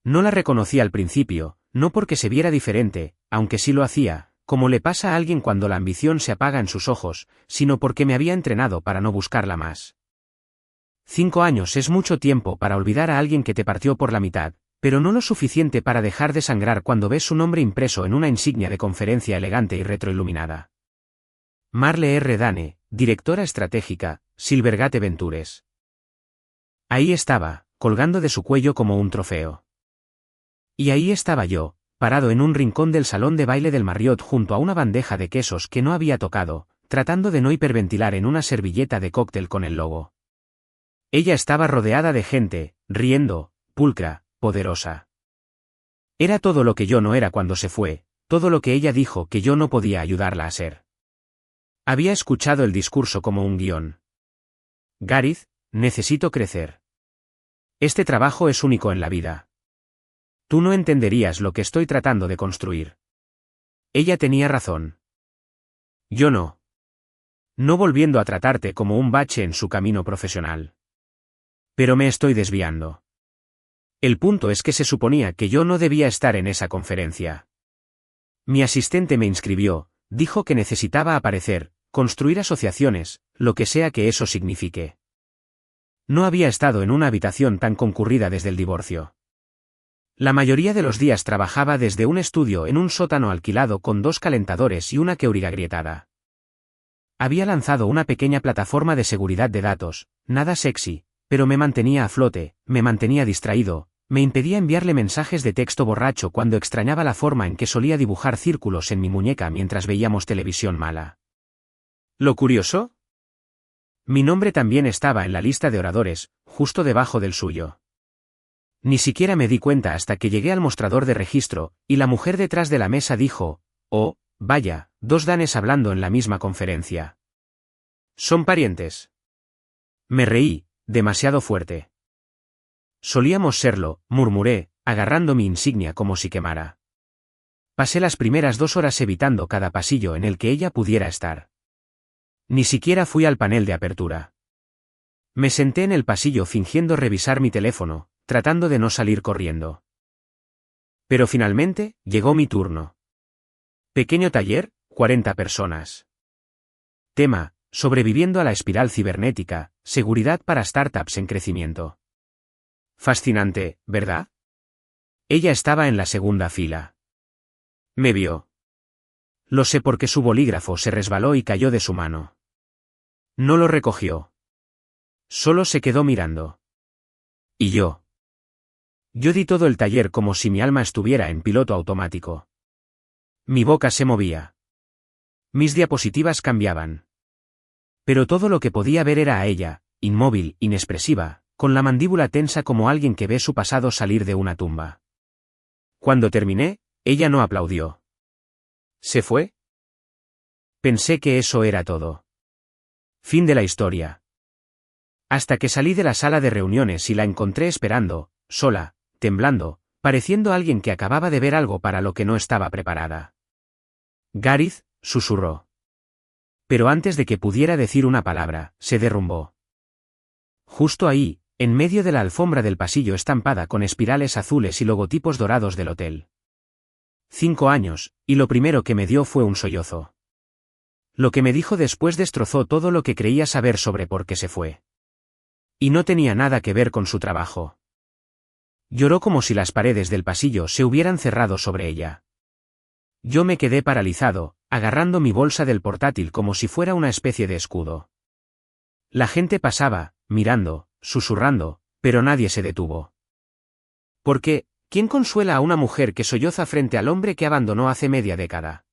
No la reconocí al principio, no porque se viera diferente, aunque sí lo hacía, como le pasa a alguien cuando la ambición se apaga en sus ojos, sino porque me había entrenado para no buscarla más. 5 años es mucho tiempo para olvidar a alguien que te partió por la mitad, pero no lo suficiente para dejar de sangrar cuando ves su nombre impreso en una insignia de conferencia elegante y retroiluminada. Marle R. Dane, directora estratégica, Silvergate Ventures. Ahí estaba, colgando de su cuello como un trofeo. Y ahí estaba yo, parado en un rincón del salón de baile del Marriott junto a una bandeja de quesos que no había tocado, tratando de no hiperventilar en una servilleta de cóctel con el logo. Ella estaba rodeada de gente, riendo, pulcra, poderosa. Era todo lo que yo no era cuando se fue, todo lo que ella dijo que yo no podía ayudarla a ser. Había escuchado el discurso como un guión. Gareth, necesito crecer. Este trabajo es único en la vida. Tú no entenderías lo que estoy tratando de construir. Ella tenía razón. Yo no. No volviendo a tratarte como un bache en su camino profesional. Pero me estoy desviando. El punto es que se suponía que yo no debía estar en esa conferencia. Mi asistente me inscribió, dijo que necesitaba aparecer, construir asociaciones, lo que sea que eso signifique. No había estado en una habitación tan concurrida desde el divorcio. La mayoría de los días trabajaba desde un estudio en un sótano alquilado con 2 calentadores y una queuriga agrietada. Había lanzado una pequeña plataforma de seguridad de datos, nada sexy, pero me mantenía a flote, me mantenía distraído, me impedía enviarle mensajes de texto borracho cuando extrañaba la forma en que solía dibujar círculos en mi muñeca mientras veíamos televisión mala. ¿Lo curioso? Mi nombre también estaba en la lista de oradores, justo debajo del suyo. Ni siquiera me di cuenta hasta que llegué al mostrador de registro, y la mujer detrás de la mesa dijo, «Oh, vaya, 2 Danes hablando en la misma conferencia. ¿Son parientes?» Me reí, demasiado fuerte. Solíamos serlo, murmuré, agarrando mi insignia como si quemara. Pasé las primeras 2 horas evitando cada pasillo en el que ella pudiera estar. Ni siquiera fui al panel de apertura. Me senté en el pasillo fingiendo revisar mi teléfono, tratando de no salir corriendo. Pero finalmente, llegó mi turno. Pequeño taller, 40 personas. Tema, sobreviviendo a la espiral cibernética, seguridad para startups en crecimiento. Fascinante, ¿verdad? Ella estaba en la segunda fila. Me vio. Lo sé porque su bolígrafo se resbaló y cayó de su mano. No lo recogió. Solo se quedó mirando. ¿Y yo? Yo di todo el taller como si mi alma estuviera en piloto automático. Mi boca se movía. Mis diapositivas cambiaban. Pero todo lo que podía ver era a ella, inmóvil, inexpresiva, con la mandíbula tensa como alguien que ve su pasado salir de una tumba. Cuando terminé, ella no aplaudió. ¿Se fue? Pensé que eso era todo. Fin de la historia. Hasta que salí de la sala de reuniones y la encontré esperando, sola, temblando, pareciendo alguien que acababa de ver algo para lo que no estaba preparada. Gareth, susurró. Pero antes de que pudiera decir una palabra, se derrumbó. Justo ahí, en medio de la alfombra del pasillo estampada con espirales azules y logotipos dorados del hotel. 5 años, y lo primero que me dio fue un sollozo. Lo que me dijo después destrozó todo lo que creía saber sobre por qué se fue. Y no tenía nada que ver con su trabajo. Lloró como si las paredes del pasillo se hubieran cerrado sobre ella. Yo me quedé paralizado, agarrando mi bolsa del portátil como si fuera una especie de escudo. La gente pasaba, mirando, susurrando, pero nadie se detuvo. Porque, ¿quién consuela a una mujer que solloza frente al hombre que abandonó hace media década?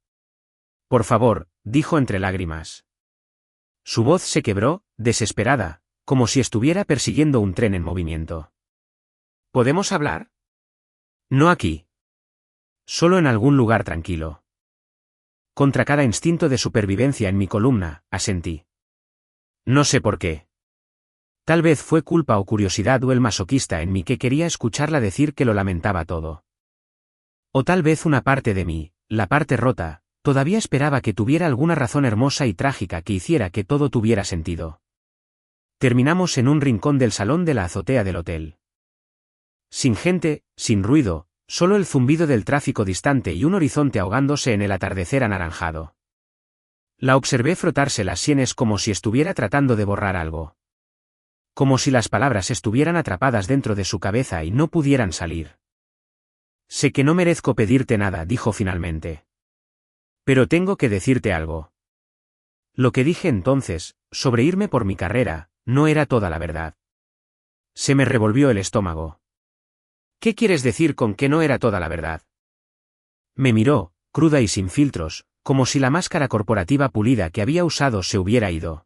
Por favor, dijo entre lágrimas. Su voz se quebró, desesperada, como si estuviera persiguiendo un tren en movimiento. ¿Podemos hablar? No aquí. Solo en algún lugar tranquilo. Contra cada instinto de supervivencia en mi columna, asentí. No sé por qué. Tal vez fue culpa o curiosidad o el masoquista en mí que quería escucharla decir que lo lamentaba todo. O tal vez una parte de mí, la parte rota, todavía esperaba que tuviera alguna razón hermosa y trágica que hiciera que todo tuviera sentido. Terminamos en un rincón del salón de la azotea del hotel. Sin gente, sin ruido, solo el zumbido del tráfico distante y un horizonte ahogándose en el atardecer anaranjado. La observé frotarse las sienes como si estuviera tratando de borrar algo. Como si las palabras estuvieran atrapadas dentro de su cabeza y no pudieran salir. Sé que no merezco pedirte nada, dijo finalmente. Pero tengo que decirte algo. Lo que dije entonces, sobre irme por mi carrera, no era toda la verdad. Se me revolvió el estómago. ¿Qué quieres decir con que no era toda la verdad? Me miró, cruda y sin filtros, como si la máscara corporativa pulida que había usado se hubiera ido.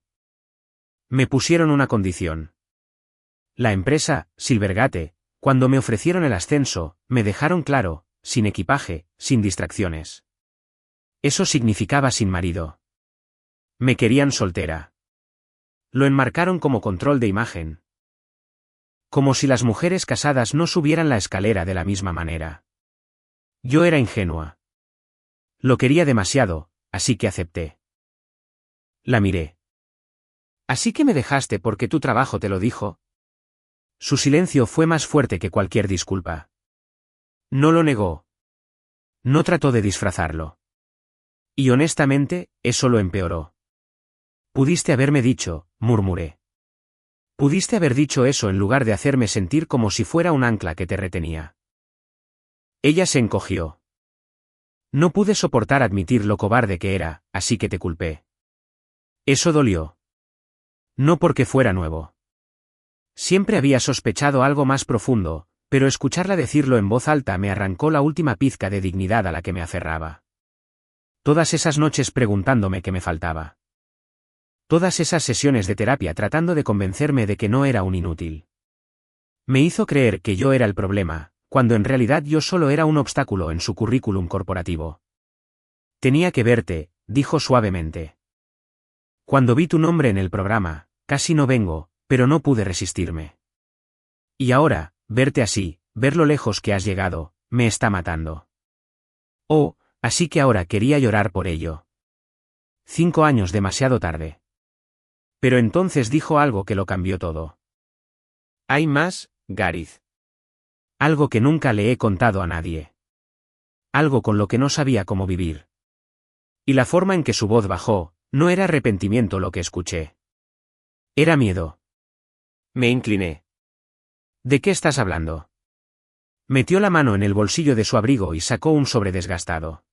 Me pusieron una condición. La empresa, Silvergate, cuando me ofrecieron el ascenso, me dejaron claro, sin equipaje, sin distracciones. Eso significaba sin marido. Me querían soltera. Lo enmarcaron como control de imagen. Como si las mujeres casadas no subieran la escalera de la misma manera. Yo era ingenua. Lo quería demasiado, así que acepté. La miré. ¿Así que me dejaste porque tu trabajo te lo dijo? Su silencio fue más fuerte que cualquier disculpa. No lo negó. No trató de disfrazarlo. Y honestamente, eso lo empeoró. Pudiste haberme dicho, murmuré. Pudiste haber dicho eso en lugar de hacerme sentir como si fuera un ancla que te retenía. Ella se encogió. No pude soportar admitir lo cobarde que era, así que te culpé. Eso dolió. No porque fuera nuevo. Siempre había sospechado algo más profundo, pero escucharla decirlo en voz alta me arrancó la última pizca de dignidad a la que me aferraba. Todas esas noches preguntándome qué me faltaba. Todas esas sesiones de terapia tratando de convencerme de que no era un inútil. Me hizo creer que yo era el problema, cuando en realidad yo solo era un obstáculo en su currículum corporativo. Tenía que verte, dijo suavemente. Cuando vi tu nombre en el programa, casi no vengo, pero no pude resistirme. Y ahora, verte así, ver lo lejos que has llegado, me está matando. Oh, así que ahora quería llorar por ello. 5 años demasiado tarde. Pero entonces dijo algo que lo cambió todo. Hay más, Gareth. Algo que nunca le he contado a nadie. Algo con lo que no sabía cómo vivir. Y la forma en que su voz bajó, no era arrepentimiento lo que escuché. Era miedo. Me incliné. ¿De qué estás hablando? Metió la mano en el bolsillo de su abrigo y sacó un sobre desgastado.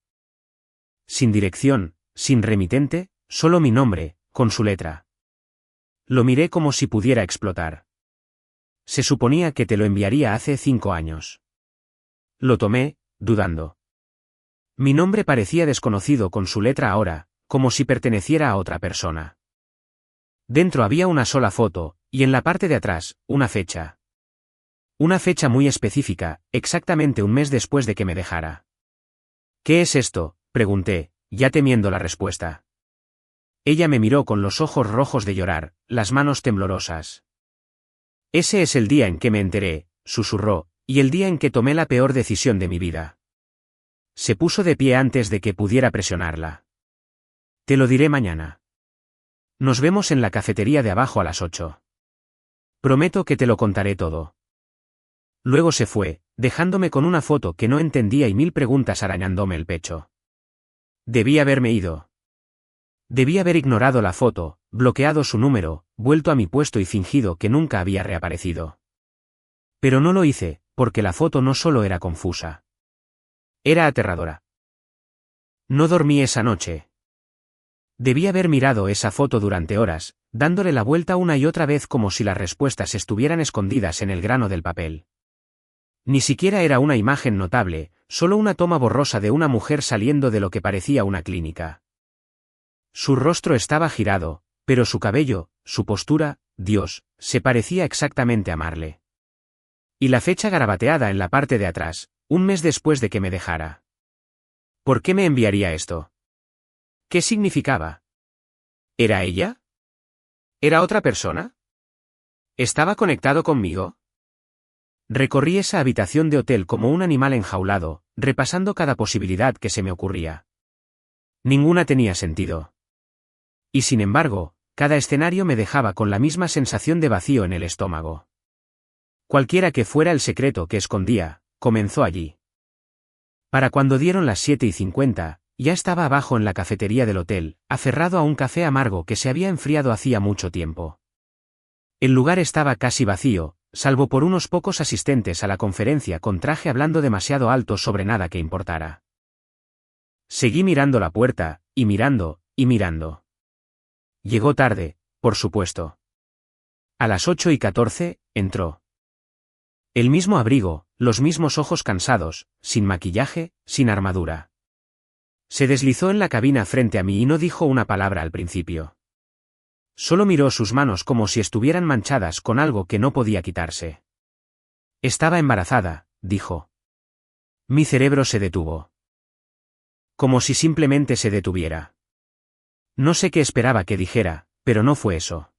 Sin dirección, sin remitente, solo mi nombre, con su letra. Lo miré como si pudiera explotar. Se suponía que te lo enviaría hace 5 años. Lo tomé, dudando. Mi nombre parecía desconocido con su letra ahora, como si perteneciera a otra persona. Dentro había una sola foto, y en la parte de atrás, una fecha. Una fecha muy específica, exactamente un mes después de que me dejara. ¿Qué es esto?, pregunté, ya temiendo la respuesta. Ella me miró con los ojos rojos de llorar, las manos temblorosas. Ese es el día en que me enteré, susurró, y el día en que tomé la peor decisión de mi vida. Se puso de pie antes de que pudiera presionarla. Te lo diré mañana. Nos vemos en la cafetería de abajo a las 8. Prometo que te lo contaré todo. Luego se fue, dejándome con una foto que no entendía y 1000 preguntas arañándome el pecho. Debí haberme ido. Debí haber ignorado la foto, bloqueado su número, vuelto a mi puesto y fingido que nunca había reaparecido. Pero no lo hice, porque la foto no solo era confusa. Era aterradora. No dormí esa noche. Debí haber mirado esa foto durante horas, dándole la vuelta una y otra vez como si las respuestas estuvieran escondidas en el grano del papel. Ni siquiera era una imagen notable, solo una toma borrosa de una mujer saliendo de lo que parecía una clínica. Su rostro estaba girado, pero su cabello, su postura, Dios, se parecía exactamente a Marle. Y la fecha garabateada en la parte de atrás, un mes después de que me dejara. ¿Por qué me enviaría esto? ¿Qué significaba? ¿Era ella? ¿Era otra persona? ¿Estaba conectado conmigo? Recorrí esa habitación de hotel como un animal enjaulado, repasando cada posibilidad que se me ocurría. Ninguna tenía sentido. Y sin embargo, cada escenario me dejaba con la misma sensación de vacío en el estómago. Cualquiera que fuera el secreto que escondía, comenzó allí. Para cuando dieron las 7:50, ya estaba abajo en la cafetería del hotel, aferrado a un café amargo que se había enfriado hacía mucho tiempo. El lugar estaba casi vacío, salvo por unos pocos asistentes a la conferencia con traje hablando demasiado alto sobre nada que importara. Seguí mirando la puerta, y mirando, y mirando. Llegó tarde, por supuesto. A las 8:14, entró. El mismo abrigo, los mismos ojos cansados, sin maquillaje, sin armadura. Se deslizó en la cabina frente a mí y no dijo una palabra al principio. Solo miró sus manos como si estuvieran manchadas con algo que no podía quitarse. Estaba embarazada, dijo. Mi cerebro se detuvo. Como si simplemente se detuviera. No sé qué esperaba que dijera, pero no fue eso.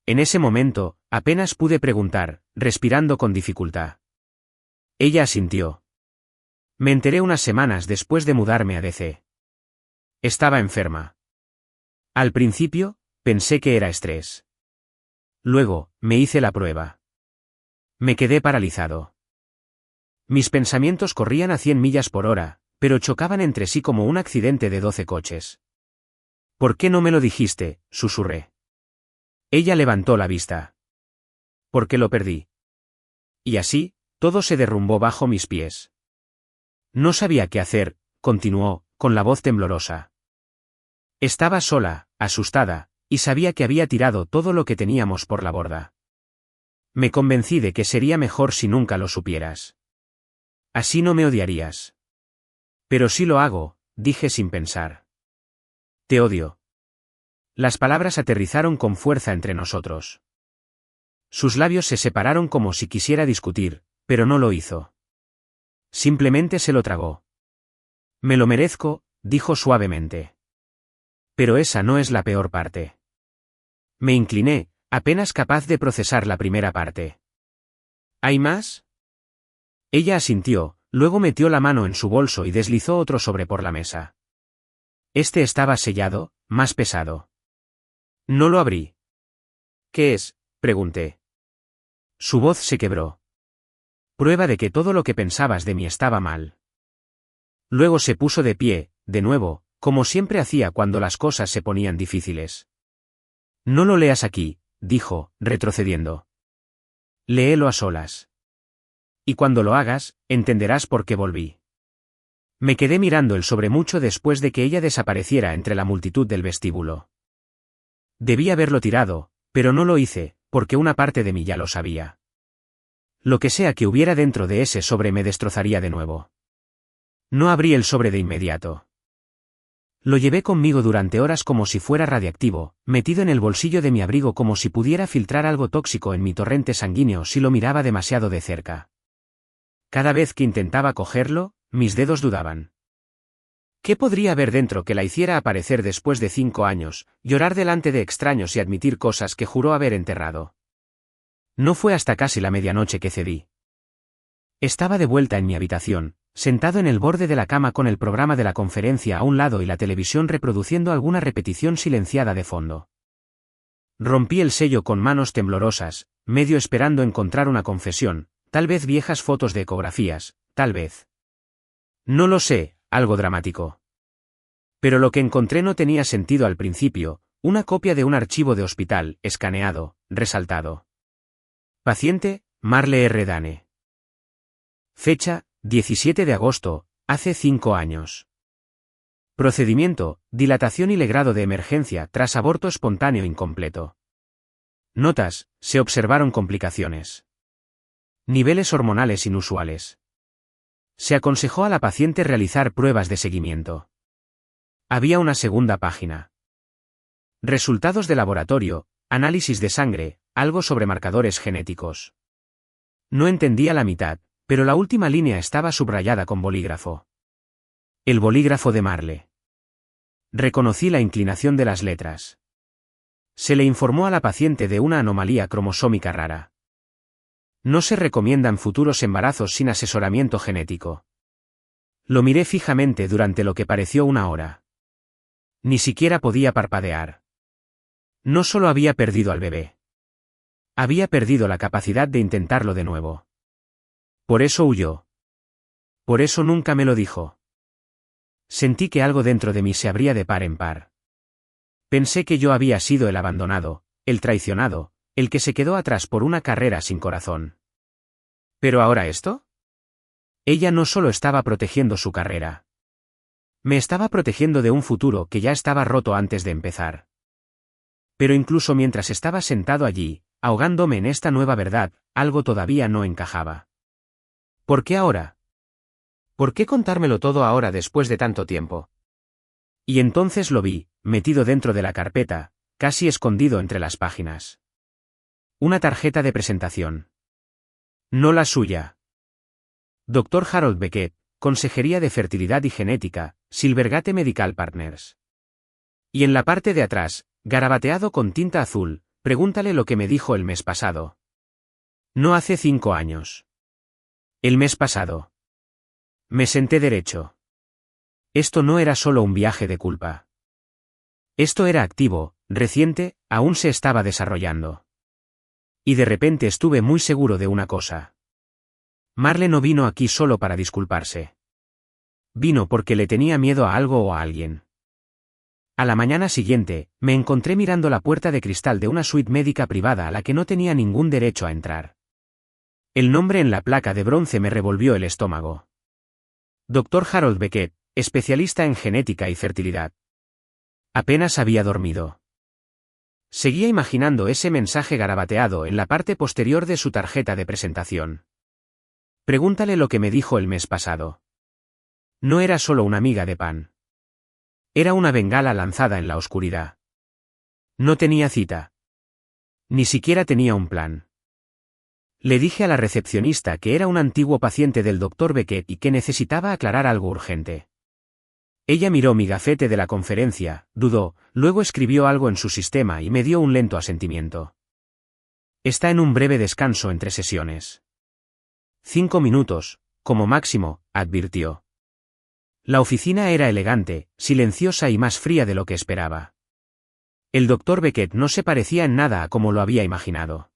En ese momento, apenas pude preguntar, respirando con dificultad. Ella asintió. Me enteré unas semanas después de mudarme a DC. Estaba enferma. Al principio, pensé que era estrés. Luego, me hice la prueba. Me quedé paralizado. Mis pensamientos corrían a 100 millas por hora, pero chocaban entre sí como un accidente de 12 coches. ¿Por qué no me lo dijiste?, susurré. Ella levantó la vista. Porque lo perdí. Y así, todo se derrumbó bajo mis pies. No sabía qué hacer, continuó, con la voz temblorosa. Estaba sola, asustada, y sabía que había tirado todo lo que teníamos por la borda. Me convencí de que sería mejor si nunca lo supieras. Así no me odiarías. Pero sí lo hago, dije sin pensar. Te odio. Las palabras aterrizaron con fuerza entre nosotros. Sus labios se separaron como si quisiera discutir, pero no lo hizo. Simplemente se lo tragó. Me lo merezco, dijo suavemente. Pero esa no es la peor parte. Me incliné, apenas capaz de procesar la primera parte. ¿Hay más? Ella asintió, luego metió la mano en su bolso y deslizó otro sobre por la mesa. Este estaba sellado, más pesado. No lo abrí. ¿Qué es?, pregunté. Su voz se quebró. Prueba de que todo lo que pensabas de mí estaba mal. Luego se puso de pie, de nuevo, como siempre hacía cuando las cosas se ponían difíciles. No lo leas aquí, dijo, retrocediendo. Léelo a solas. Y cuando lo hagas, entenderás por qué volví. Me quedé mirando el sobre mucho después de que ella desapareciera entre la multitud del vestíbulo. Debí haberlo tirado, pero no lo hice, porque una parte de mí ya lo sabía. Lo que sea que hubiera dentro de ese sobre me destrozaría de nuevo. No abrí el sobre de inmediato. Lo llevé conmigo durante horas como si fuera radiactivo, metido en el bolsillo de mi abrigo como si pudiera filtrar algo tóxico en mi torrente sanguíneo si lo miraba demasiado de cerca. Cada vez que intentaba cogerlo, mis dedos dudaban. ¿Qué podría haber dentro que la hiciera aparecer después de 5 años, llorar delante de extraños y admitir cosas que juró haber enterrado? No fue hasta casi la medianoche que cedí. Estaba de vuelta en mi habitación, sentado en el borde de la cama con el programa de la conferencia a un lado y la televisión reproduciendo alguna repetición silenciada de fondo. Rompí el sello con manos temblorosas, medio esperando encontrar una confesión, tal vez viejas fotos de ecografías, tal vez. No lo sé, algo dramático. Pero lo que encontré no tenía sentido al principio, una copia de un archivo de hospital, escaneado, resaltado. Paciente, Marle R. Dane. Fecha, 17 de agosto, hace 5 años. Procedimiento, dilatación y legrado de emergencia tras aborto espontáneo incompleto. Notas, se observaron complicaciones. Niveles hormonales inusuales. Se aconsejó a la paciente realizar pruebas de seguimiento. Había una segunda página. Resultados de laboratorio, análisis de sangre, algo sobre marcadores genéticos. No entendía la mitad, pero la última línea estaba subrayada con bolígrafo. El bolígrafo de Marle. Reconocí la inclinación de las letras. Se le informó a la paciente de una anomalía cromosómica rara. No se recomiendan futuros embarazos sin asesoramiento genético. Lo miré fijamente durante lo que pareció una hora. Ni siquiera podía parpadear. No solo había perdido al bebé. Había perdido la capacidad de intentarlo de nuevo. Por eso huyó. Por eso nunca me lo dijo. Sentí que algo dentro de mí se abría de par en par. Pensé que yo había sido el abandonado, el traicionado, el que se quedó atrás por una carrera sin corazón. ¿Pero ahora esto? Ella no solo estaba protegiendo su carrera. Me estaba protegiendo de un futuro que ya estaba roto antes de empezar. Pero incluso mientras estaba sentado allí, ahogándome en esta nueva verdad, algo todavía no encajaba. ¿Por qué ahora? ¿Por qué contármelo todo ahora después de tanto tiempo? Y entonces lo vi, metido dentro de la carpeta, casi escondido entre las páginas. Una tarjeta de presentación. No la suya. Dr. Harold Beckett, Consejería de Fertilidad y Genética, Silvergate Medical Partners. Y en la parte de atrás, garabateado con tinta azul, pregúntale lo que me dijo el mes pasado. No hace 5 años. El mes pasado. Me senté derecho. Esto no era solo un viaje de culpa. Esto era activo, reciente, aún se estaba desarrollando. Y de repente estuve muy seguro de una cosa. Marle no vino aquí solo para disculparse. Vino porque le tenía miedo a algo o a alguien. A la mañana siguiente, me encontré mirando la puerta de cristal de una suite médica privada a la que no tenía ningún derecho a entrar. El nombre en la placa de bronce me revolvió el estómago. Dr. Harold Beckett, especialista en genética y fertilidad. Apenas había dormido. Seguía imaginando ese mensaje garabateado en la parte posterior de su tarjeta de presentación. Pregúntale lo que me dijo el mes pasado. No era solo una miga de pan. Era una bengala lanzada en la oscuridad. No tenía cita. Ni siquiera tenía un plan. Le dije a la recepcionista que era un antiguo paciente del Dr. Beckett y que necesitaba aclarar algo urgente. Ella miró mi gafete de la conferencia, dudó, luego escribió algo en su sistema y me dio un lento asentimiento. Está en un breve descanso entre sesiones. 5 minutos, como máximo, advirtió. La oficina era elegante, silenciosa y más fría de lo que esperaba. El Dr. Beckett no se parecía en nada a como lo había imaginado.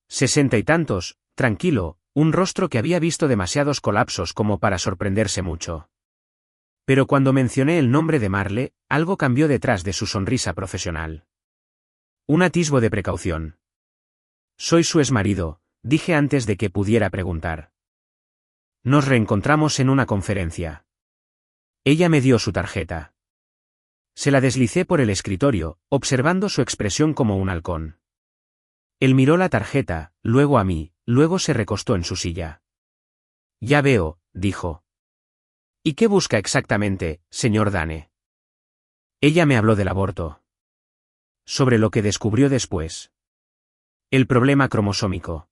60 y tantos, tranquilo, un rostro que había visto demasiados colapsos como para sorprenderse mucho. Pero cuando mencioné el nombre de Marle, algo cambió detrás de su sonrisa profesional. Un atisbo de precaución. Soy su exmarido, dije antes de que pudiera preguntar. Nos reencontramos en una conferencia. Ella me dio su tarjeta. Se la deslicé por el escritorio, observando su expresión como un halcón. Él miró la tarjeta, luego a mí, luego se recostó en su silla. Ya veo, dijo. ¿Y qué busca exactamente, señor Dane? Ella me habló del aborto. Sobre lo que descubrió después. El problema cromosómico.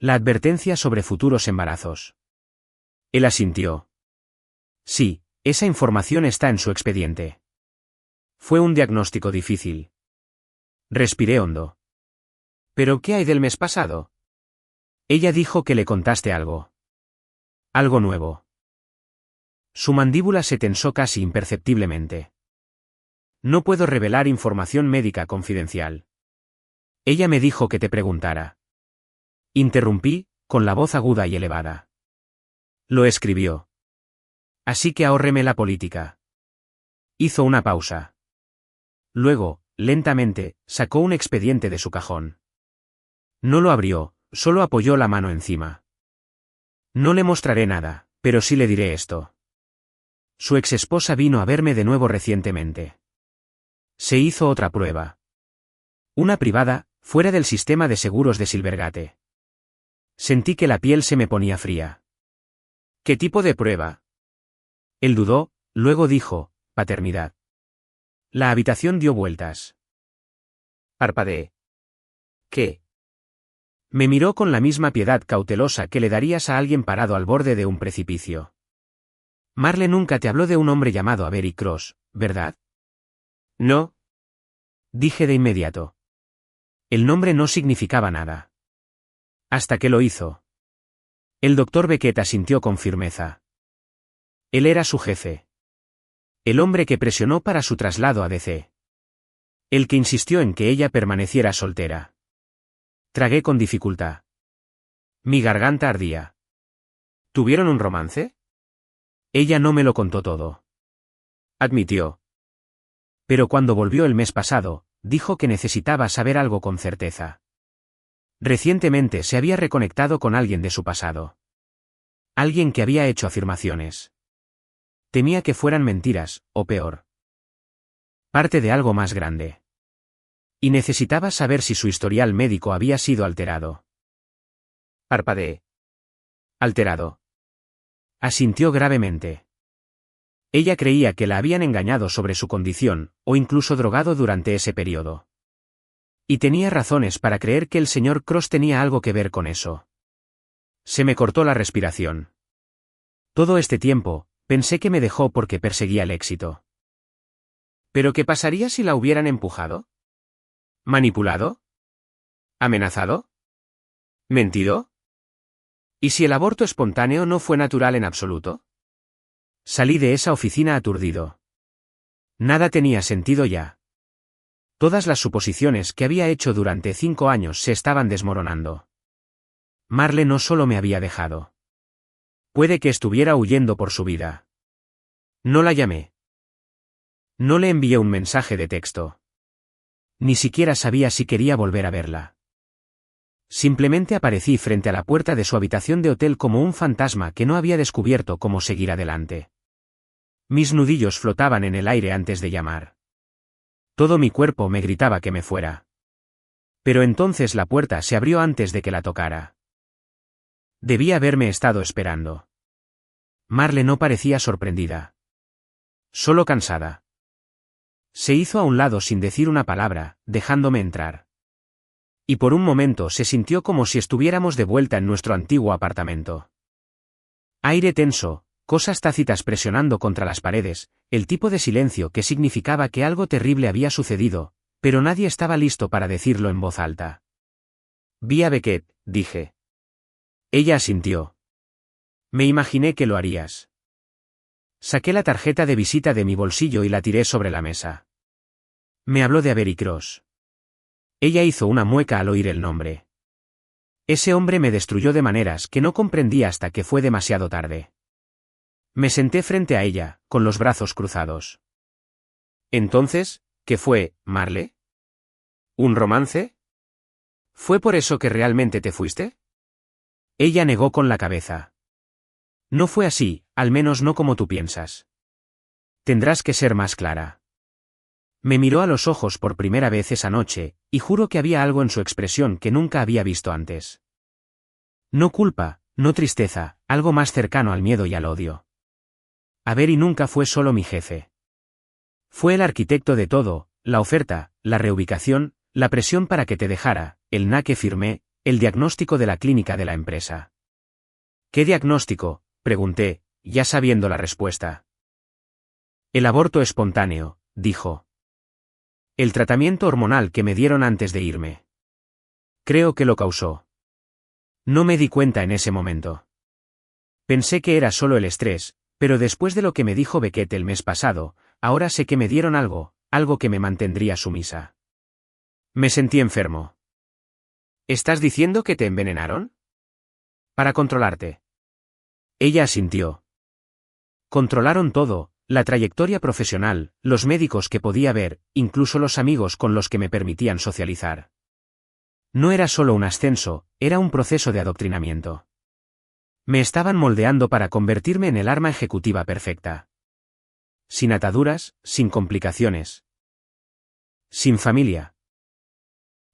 La advertencia sobre futuros embarazos. Él asintió. Sí, esa información está en su expediente. Fue un diagnóstico difícil. Respiré hondo. ¿Pero qué hay del mes pasado? Ella dijo que le contaste algo. Algo nuevo. Su mandíbula se tensó casi imperceptiblemente. No puedo revelar información médica confidencial. Ella me dijo que te preguntara. Interrumpí, con la voz aguda y elevada. Lo escribió. Así que ahórreme la política. Hizo una pausa. Luego, lentamente, sacó un expediente de su cajón. No lo abrió, solo apoyó la mano encima. No le mostraré nada, pero sí le diré esto. Su exesposa vino a verme de nuevo recientemente. Se hizo otra prueba. Una privada, fuera del sistema de seguros de Silvergate. Sentí que la piel se me ponía fría. ¿Qué tipo de prueba? Él dudó, luego dijo, paternidad. La habitación dio vueltas. Parpadeé. ¿Qué? Me miró con la misma piedad cautelosa que le darías a alguien parado al borde de un precipicio. Marle nunca te habló de un hombre llamado Avery Cross, ¿verdad? No. Dije de inmediato. El nombre no significaba nada. Hasta que lo hizo. El Dr. Beckett asintió con firmeza. Él era su jefe. El hombre que presionó para su traslado a DC. El que insistió en que ella permaneciera soltera. Tragué con dificultad. Mi garganta ardía. ¿Tuvieron un romance? Ella no me lo contó todo. Admitió. Pero cuando volvió el mes pasado, dijo que necesitaba saber algo con certeza. Recientemente se había reconectado con alguien de su pasado. Alguien que había hecho afirmaciones. Temía que fueran mentiras, o peor. Parte de algo más grande. Y necesitaba saber si su historial médico había sido alterado. Parpadeé. Alterado. Asintió gravemente. Ella creía que la habían engañado sobre su condición, o incluso drogado durante ese periodo. Y tenía razones para creer que el señor Cross tenía algo que ver con eso. Se me cortó la respiración. Todo este tiempo, pensé que me dejó porque perseguía el éxito. ¿Pero qué pasaría si la hubieran empujado? ¿Manipulado? ¿Amenazado? ¿Mentido? ¿Y si el aborto espontáneo no fue natural en absoluto? Salí de esa oficina aturdido. Nada tenía sentido ya. Todas las suposiciones que había hecho durante 5 años se estaban desmoronando. Marle no solo me había dejado. Puede que estuviera huyendo por su vida. No la llamé. No le envié un mensaje de texto. Ni siquiera sabía si quería volver a verla. Simplemente aparecí frente a la puerta de su habitación de hotel como un fantasma que no había descubierto cómo seguir adelante. Mis nudillos flotaban en el aire antes de llamar. Todo mi cuerpo me gritaba que me fuera. Pero entonces la puerta se abrió antes de que la tocara. Debía haberme estado esperando. Marle no parecía sorprendida. Solo cansada. Se hizo a un lado sin decir una palabra, dejándome entrar. Y por un momento se sintió como si estuviéramos de vuelta en nuestro antiguo apartamento. Aire tenso, cosas tácitas presionando contra las paredes, el tipo de silencio que significaba que algo terrible había sucedido, pero nadie estaba listo para decirlo en voz alta. Vi a Beckett, dije. Ella asintió. Me imaginé que lo harías. Saqué la tarjeta de visita de mi bolsillo y la tiré sobre la mesa. Me habló de Avery Cross. Ella hizo una mueca al oír el nombre. Ese hombre me destruyó de maneras que no comprendí hasta que fue demasiado tarde. Me senté frente a ella, con los brazos cruzados. Entonces, ¿qué fue, Marle? ¿Un romance? ¿Fue por eso que realmente te fuiste? Ella negó con la cabeza. No fue así, al menos no como tú piensas. Tendrás que ser más clara. Me miró a los ojos por primera vez esa noche, y juro que había algo en su expresión que nunca había visto antes. No culpa, no tristeza, algo más cercano al miedo y al odio. Avery nunca fue solo mi jefe. Fue el arquitecto de todo, la oferta, la reubicación, la presión para que te dejara, el NA que firmé, el diagnóstico de la clínica de la empresa. ¿Qué diagnóstico?, pregunté, ya sabiendo la respuesta. El aborto espontáneo, dijo. El tratamiento hormonal que me dieron antes de irme. Creo que lo causó. No me di cuenta en ese momento. Pensé que era solo el estrés, pero después de lo que me dijo Beckett el mes pasado, ahora sé que me dieron algo que me mantendría sumisa. Me sentí enfermo. ¿Estás diciendo que te envenenaron? Para controlarte. Ella asintió. Controlaron todo, la trayectoria profesional, los médicos que podía ver, incluso los amigos con los que me permitían socializar. No era solo un ascenso, era un proceso de adoctrinamiento. Me estaban moldeando para convertirme en el arma ejecutiva perfecta. Sin ataduras, sin complicaciones. Sin familia.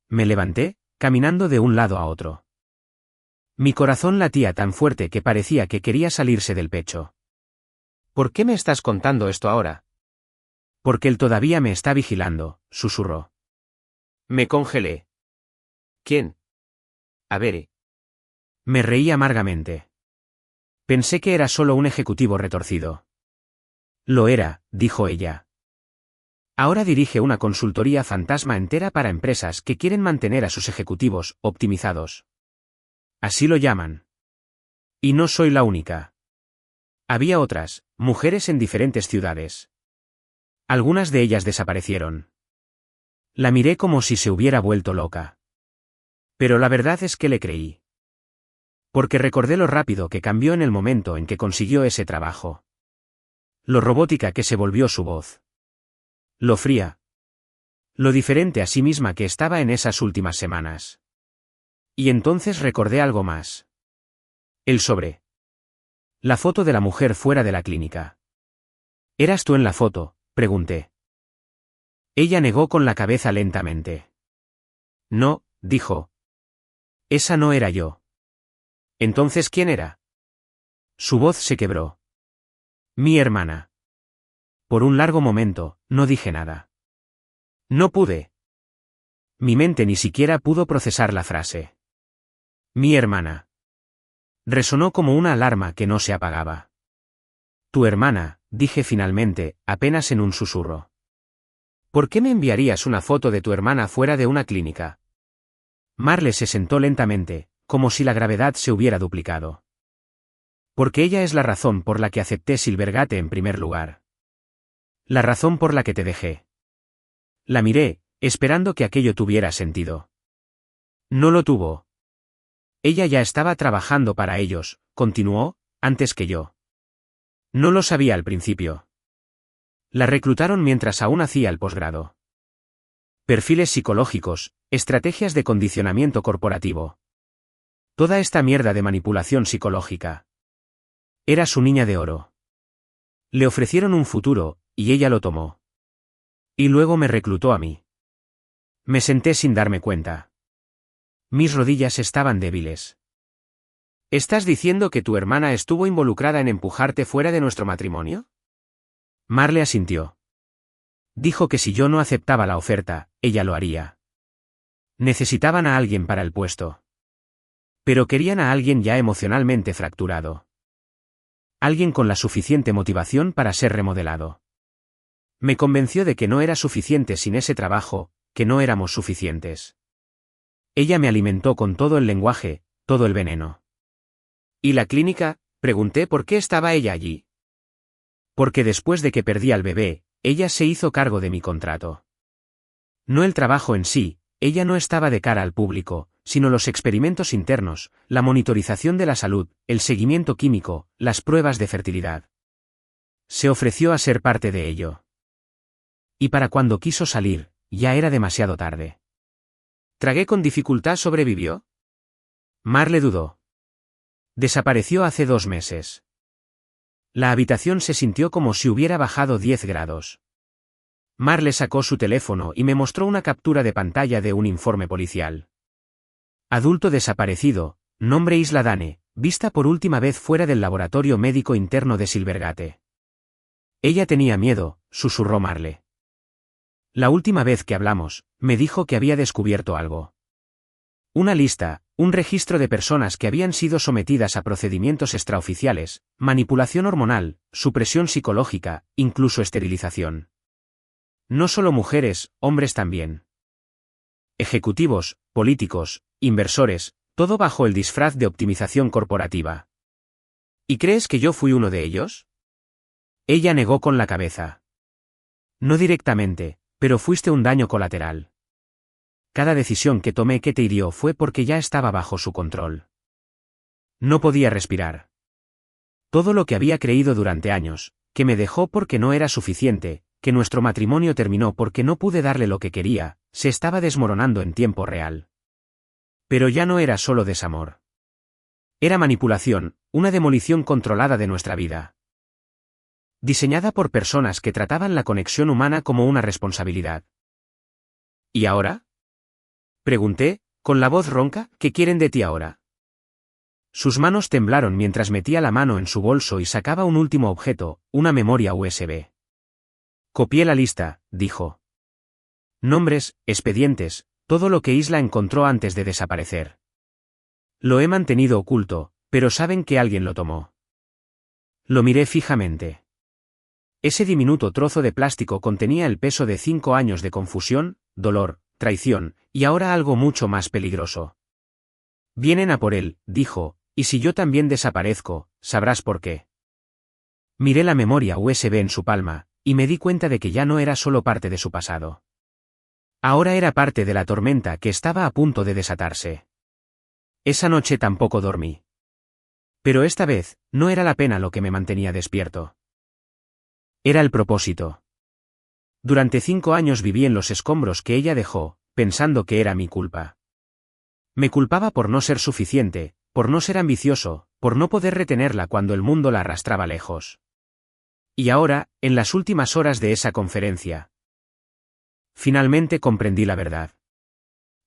Me levanté, caminando de un lado a otro. Mi corazón latía tan fuerte que parecía que quería salirse del pecho. ¿Por qué me estás contando esto ahora? Porque él todavía me está vigilando, susurró. Me congelé. ¿Quién? Avery. Me reí amargamente. Pensé que era solo un ejecutivo retorcido. Lo era, dijo ella. Ahora dirige una consultoría fantasma entera para empresas que quieren mantener a sus ejecutivos optimizados. Así lo llaman. Y no soy la única. Había otras, mujeres en diferentes ciudades. Algunas de ellas desaparecieron. La miré como si se hubiera vuelto loca. Pero la verdad es que le creí. Porque recordé lo rápido que cambió en el momento en que consiguió ese trabajo. Lo robótica que se volvió su voz. Lo fría. Lo diferente a sí misma que estaba en esas últimas semanas. Y entonces recordé algo más. El sobre. La foto de la mujer fuera de la clínica. ¿Eras tú en la foto?, pregunté. Ella negó con la cabeza lentamente. No, dijo. Esa no era yo. ¿Entonces quién era? Su voz se quebró. Mi hermana. Por un largo momento, no dije nada. No pude. Mi mente ni siquiera pudo procesar la frase. Mi hermana. Resonó como una alarma que no se apagaba. Tu hermana, dije finalmente, apenas en un susurro. ¿Por qué me enviarías una foto de tu hermana fuera de una clínica? Marle se sentó lentamente, como si la gravedad se hubiera duplicado. Porque ella es la razón por la que acepté Silvergate en primer lugar. La razón por la que te dejé. La miré, esperando que aquello tuviera sentido. No lo tuvo. Ella ya estaba trabajando para ellos, continuó, antes que yo. No lo sabía al principio. La reclutaron mientras aún hacía el posgrado. Perfiles psicológicos, estrategias de condicionamiento corporativo. Toda esta mierda de manipulación psicológica. Era su niña de oro. Le ofrecieron un futuro, y ella lo tomó. Y luego me reclutó a mí. Me senté sin darme cuenta. Mis rodillas estaban débiles. ¿Estás diciendo que tu hermana estuvo involucrada en empujarte fuera de nuestro matrimonio? Marle asintió. Dijo que si yo no aceptaba la oferta, ella lo haría. Necesitaban a alguien para el puesto. Pero querían a alguien ya emocionalmente fracturado. Alguien con la suficiente motivación para ser remodelado. Me convenció de que no era suficiente sin ese trabajo, que no éramos suficientes. Ella me alimentó con todo el lenguaje, todo el veneno. ¿Y la clínica? Pregunté por qué estaba ella allí. Porque después de que perdí al bebé, ella se hizo cargo de mi contrato. No el trabajo en sí, ella no estaba de cara al público, sino los experimentos internos, la monitorización de la salud, el seguimiento químico, las pruebas de fertilidad. Se ofreció a ser parte de ello. Y para cuando quiso salir, ya era demasiado tarde. ¿Tragué con dificultad sobrevivió? Marle dudó. Desapareció hace 2 meses. La habitación se sintió como si hubiera bajado 10 grados. Marle sacó su teléfono y me mostró una captura de pantalla de un informe policial. Adulto desaparecido, nombre Isla Dane, vista por última vez fuera del laboratorio médico interno de Silvergate. Ella tenía miedo, susurró Marle. La última vez que hablamos, me dijo que había descubierto algo. Una lista, un registro de personas que habían sido sometidas a procedimientos extraoficiales, manipulación hormonal, supresión psicológica, incluso esterilización. No solo mujeres, hombres también. Ejecutivos, políticos, inversores, todo bajo el disfraz de optimización corporativa. ¿Y crees que yo fui uno de ellos? Ella negó con la cabeza. No directamente, pero fuiste un daño colateral. Cada decisión que tomé que te hirió fue porque ya estaba bajo su control. No podía respirar. Todo lo que había creído durante años, que me dejó porque no era suficiente, que nuestro matrimonio terminó porque no pude darle lo que quería, se estaba desmoronando en tiempo real. Pero ya no era solo desamor. Era manipulación, una demolición controlada de nuestra vida. Diseñada por personas que trataban la conexión humana como una responsabilidad. ¿Y ahora? Pregunté, con la voz ronca, ¿qué quieren de ti ahora? Sus manos temblaron mientras metía la mano en su bolso y sacaba un último objeto, una memoria USB. Copié la lista, dijo. Nombres, expedientes, todo lo que Isla encontró antes de desaparecer. Lo he mantenido oculto, pero saben que alguien lo tomó. Lo miré fijamente. Ese diminuto trozo de plástico contenía el peso de 5 años de confusión, dolor, traición, y ahora algo mucho más peligroso. Vienen a por él, dijo, y si yo también desaparezco, sabrás por qué. Miré la memoria USB en su palma, y me di cuenta de que ya no era solo parte de su pasado. Ahora era parte de la tormenta que estaba a punto de desatarse. Esa noche tampoco dormí. Pero esta vez, no era la pena lo que me mantenía despierto. Era el propósito. Durante 5 años viví en los escombros que ella dejó, pensando que era mi culpa. Me culpaba por no ser suficiente, por no ser ambicioso, por no poder retenerla cuando el mundo la arrastraba lejos. Y ahora, en las últimas horas de esa conferencia, finalmente comprendí la verdad.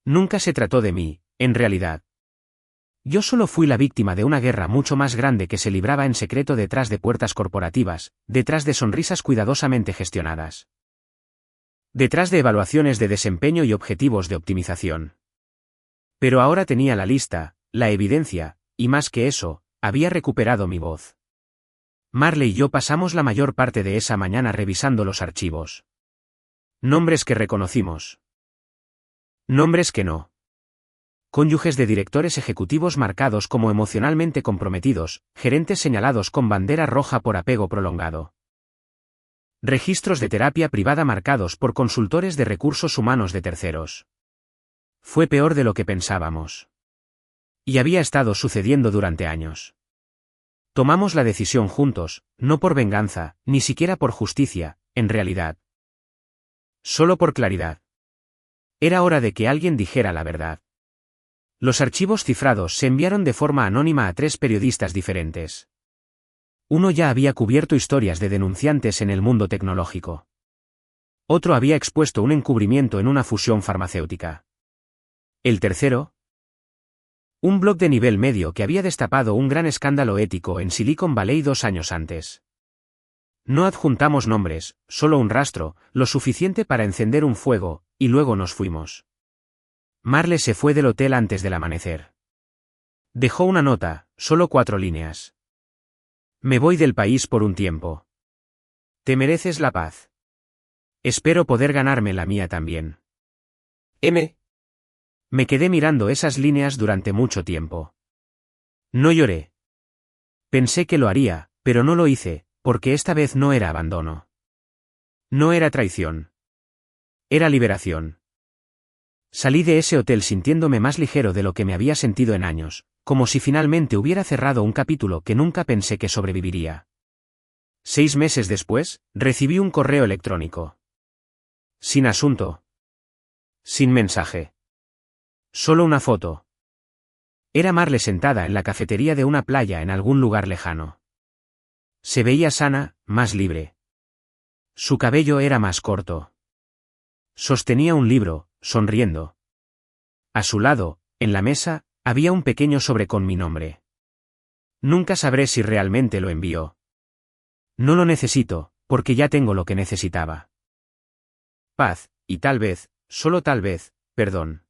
Nunca se trató de mí, en realidad. Yo solo fui la víctima de una guerra mucho más grande que se libraba en secreto detrás de puertas corporativas, detrás de sonrisas cuidadosamente gestionadas. Detrás de evaluaciones de desempeño y objetivos de optimización. Pero ahora tenía la lista, la evidencia, y más que eso, había recuperado mi voz. Marley y yo pasamos la mayor parte de esa mañana revisando los archivos. Nombres que reconocimos. Nombres que no. Cónyuges de directores ejecutivos marcados como emocionalmente comprometidos, gerentes señalados con bandera roja por apego prolongado. Registros de terapia privada marcados por consultores de recursos humanos de terceros. Fue peor de lo que pensábamos. Y había estado sucediendo durante años. Tomamos la decisión juntos, no por venganza, ni siquiera por justicia, en realidad. Solo por claridad. Era hora de que alguien dijera la verdad. Los archivos cifrados se enviaron de forma anónima a 3 periodistas diferentes. Uno ya había cubierto historias de denunciantes en el mundo tecnológico. Otro había expuesto un encubrimiento en una fusión farmacéutica. El tercero, un blog de nivel medio que había destapado un gran escándalo ético en Silicon Valley 2 años antes. No adjuntamos nombres, solo un rastro, lo suficiente para encender un fuego, y luego nos fuimos. Marley se fue del hotel antes del amanecer. Dejó una nota, solo 4 líneas. Me voy del país por un tiempo. Te mereces la paz. Espero poder ganarme la mía también. Me quedé mirando esas líneas durante mucho tiempo. No lloré. Pensé que lo haría, pero no lo hice, porque esta vez no era abandono. No era traición. Era liberación. Salí de ese hotel sintiéndome más ligero de lo que me había sentido en años, como si finalmente hubiera cerrado un capítulo que nunca pensé que sobreviviría. 6 meses después, recibí un correo electrónico. Sin asunto. Sin mensaje. Solo una foto. Era Marley sentada en la cafetería de una playa en algún lugar lejano. Se veía sana, más libre. Su cabello era más corto. Sostenía un libro, sonriendo. A su lado, en la mesa, había un pequeño sobre con mi nombre. Nunca sabré si realmente lo envió. No lo necesito, porque ya tengo lo que necesitaba. Paz, y tal vez, solo tal vez, perdón.